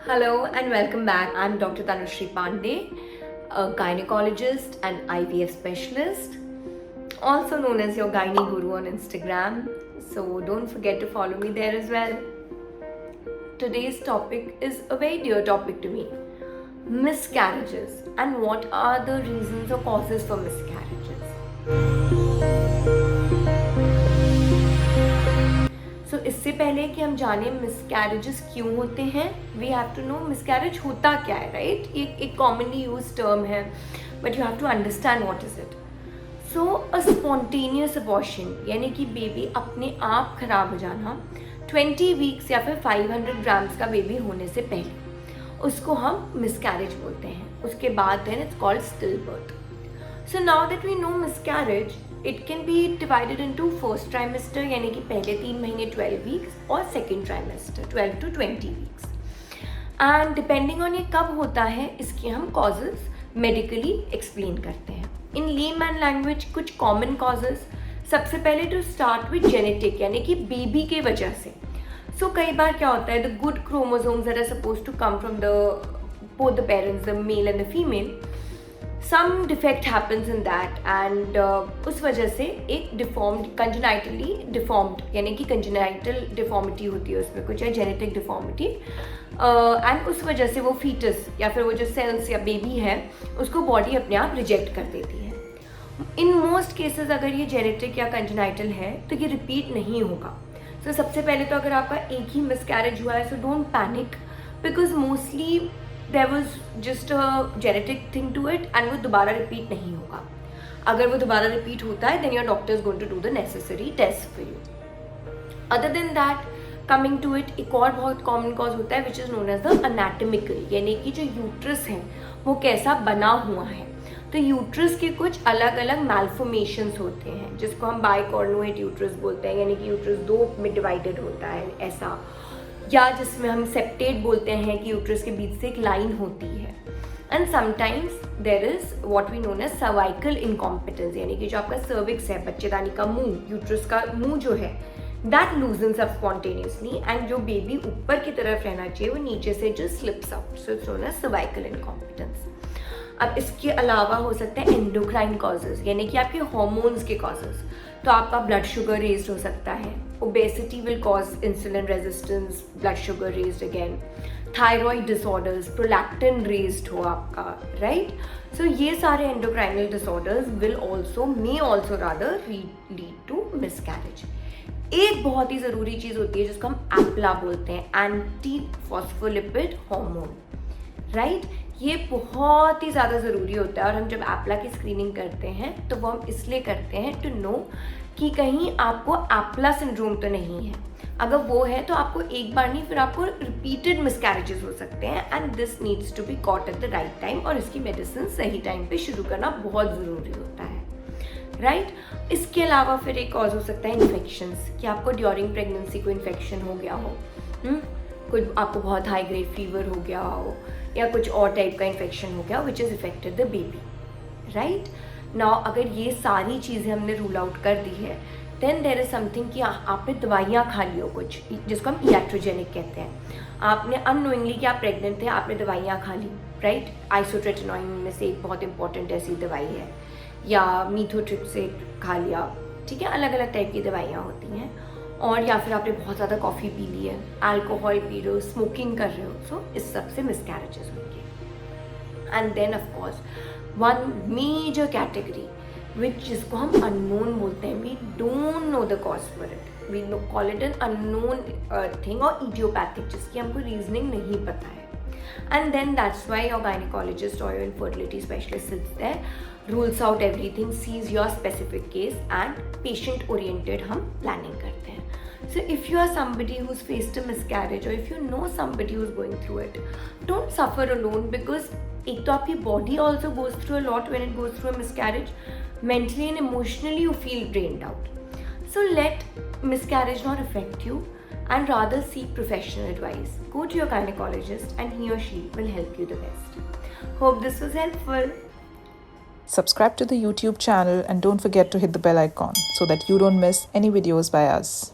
Hello and welcome back. I'm Dr. Tanushree Pandey, a gynecologist and IVF specialist, also known as your Gyne Guru on Instagram. So don't forget to follow me there as well. Today's topic is a very dear topic to me: miscarriages, and what are the reasons or causes for miscarriages. सो इससे पहले कि हम जाने miscarriages क्यों होते हैं, we have to know miscarriage होता क्या है, राइट? ये एक कॉमनली यूज टर्म है, but you have to understand what is it. So a spontaneous abortion यानी कि बेबी अपने आप खराब हो जाना 20 वीक्स या फिर 500 ग्राम्स का बेबी होने से पहले, उसको हम मिसकैरेज बोलते हैं. उसके बाद then it's called still birth. So now that we know miscarriage, it can be divided into first trimester यानी कि पहले 3 महीने 12 वीक्स और second trimester 12 to 20 weeks. And depending on ये कब होता है, इसकी हम कॉजेज मेडिकली एक्सप्लेन करते हैं. इन लेमैन लैंग्वेज कुछ कॉमन कॉजेज, सबसे पहले टू स्टार्ट विद जेनेटिक यानी कि बेबी के वजह से. सो कई बार क्या होता है, the good chromosomes that are suppose to come from both the parents, the male and the female, some defect happens in that and उस वजह से एक डिफॉर्म्ड, कंजेनाइटली डिफॉर्म्ड यानी कि कंजेनाइटल डिफॉर्मिटी होती है उसमें कुछ, या जेनेटिक डिफॉर्मिटी, एंड उस वजह से वो फीटस या फिर वो जो सेल्स या बेबी है उसको बॉडी अपने आप रिजेक्ट कर देती है. इन मोस्ट केसेस अगर ये जेनेटिक या कंजेनाइटल है तो ये रिपीट नहीं होगा. सो सबसे पहले तो अगर आपका एक ही मिसकैरेज हुआ है, so don't panic, because mostly there was just a genetic thing to it and वो दोबारा रिपीट नहीं होगा. अगर वो दोबारा रिपीट होता है then your doctor is going to do the necessary test for you. Other than that, coming to it, एक और बहुत कॉमन कॉज होता है which is known as the anatomical यानी कि जो यूट्रस है वो कैसा बना हुआ है. तो यूट्रस के कुछ अलग अलग मैल्फॉर्मेशंस होते हैं जिसको हम बाइकॉर्नुएट यूट्रस बोलते हैं, यानी कि यूट्रस दो में डिवाइडेड होता है ऐसा, या जिसमें हम सेप्टेट बोलते हैं कि यूट्रस के बीच से एक लाइन होती है. And sometimes there is what we known as cervical incompetence यानी कि जो आपका सर्विक्स है, बच्चेदानी का मुंह, यूट्रस का मुंह जो है, that loosens up spontaneously and जो बेबी ऊपर की तरफ रहना चाहिए वो नीचे से जो slips out. So it's known as cervical incompetence. अब इसके अलावा हो सकते हैं एंडोक्राइन कॉजेज यानी कि आपके हॉर्मोन्स के कॉजेज. तो आपका ब्लड शुगर रेज्ड हो सकता है, obesity will cause insulin resistance, blood sugar raised again, thyroid disorders, prolactin raised हो आपका, राइट? सो ये सारे endocrinal disorders will also may also rather lead to miscarriage. एक बहुत ही ज़रूरी चीज़ होती है जिसको हम एप्ला बोलते हैं, एंटी फॉस्फोलिपिड हार्मोन, राइट? ये बहुत ही ज़्यादा ज़रूरी होता है और हम जब एप्ला की स्क्रीनिंग करते हैं तो वो हम इसलिए करते हैं टू नो कि कहीं आपको एप्ला सिंड्रोम तो नहीं है. अगर वो है तो आपको एक बार नहीं, फिर आपको रिपीटेड मिसकैरेजेस हो सकते हैं and this needs to be caught at the right time, और इसकी मेडिसिन सही टाइम पे शुरू करना बहुत ज़रूरी होता है, राइट? इसके अलावा फिर एक कॉज हो सकता है इन्फेक्शंस, कि आपको ड्यूरिंग प्रेगनेंसी को इन्फेक्शन हो गया हो, कुछ आपको बहुत हाई ग्रेड फीवर हो गया हो या कुछ और टाइप का इन्फेक्शन हो गया which is affected the baby, right? Now अगर ये सारी चीज़ें हमने रूल आउट कर दी है, देन देर इज़ समथिंग कि आपने दवाइयाँ खा ली हो कुछ, जिसको हम iatrogenic कहते हैं. आपने अननोइंगली कि आप प्रेग्नेंट थे, आपने दवाइयाँ खा ली, राइट? आइसोट्रेटिनोइन में से एक बहुत इंपॉर्टेंट ऐसी दवाई है, या मीथोट्रिप्सेट खा लिया, ठीक है? अलग अलग टाइप की दवाइयाँ होती हैं. और या फिर आपने बहुत ज़्यादा कॉफ़ी पी ली है, अल्कोहल पी रहे हो, स्मोकिंग कर रहे हो, सो इस सब से मिसकैरेजेस होंगे. And then of course one major category which जिसको हम अननोन बोलते हैं, we don't know the cause for it, we call it an unknown thing और इडियोपैथिक, जिसकी हमको रीजनिंग नहीं पता है. And then that's why your gynecologist or your infertility specialist sits there, rules out everything, sees your specific case and patient oriented हम planning करते हैं. So if you are somebody who's faced a miscarriage or if you know somebody who's going through it, don't suffer alone, because एक तो आपकी body also goes through a lot when it goes through a miscarriage. Mentally and emotionally you feel drained out. So let miscarriage not affect you and rather seek professional advice. Go to your gynecologist and he or she will help you the best. Hope this was helpful. Subscribe to the YouTube channel and don't forget to hit the bell icon so that you don't miss any videos by us.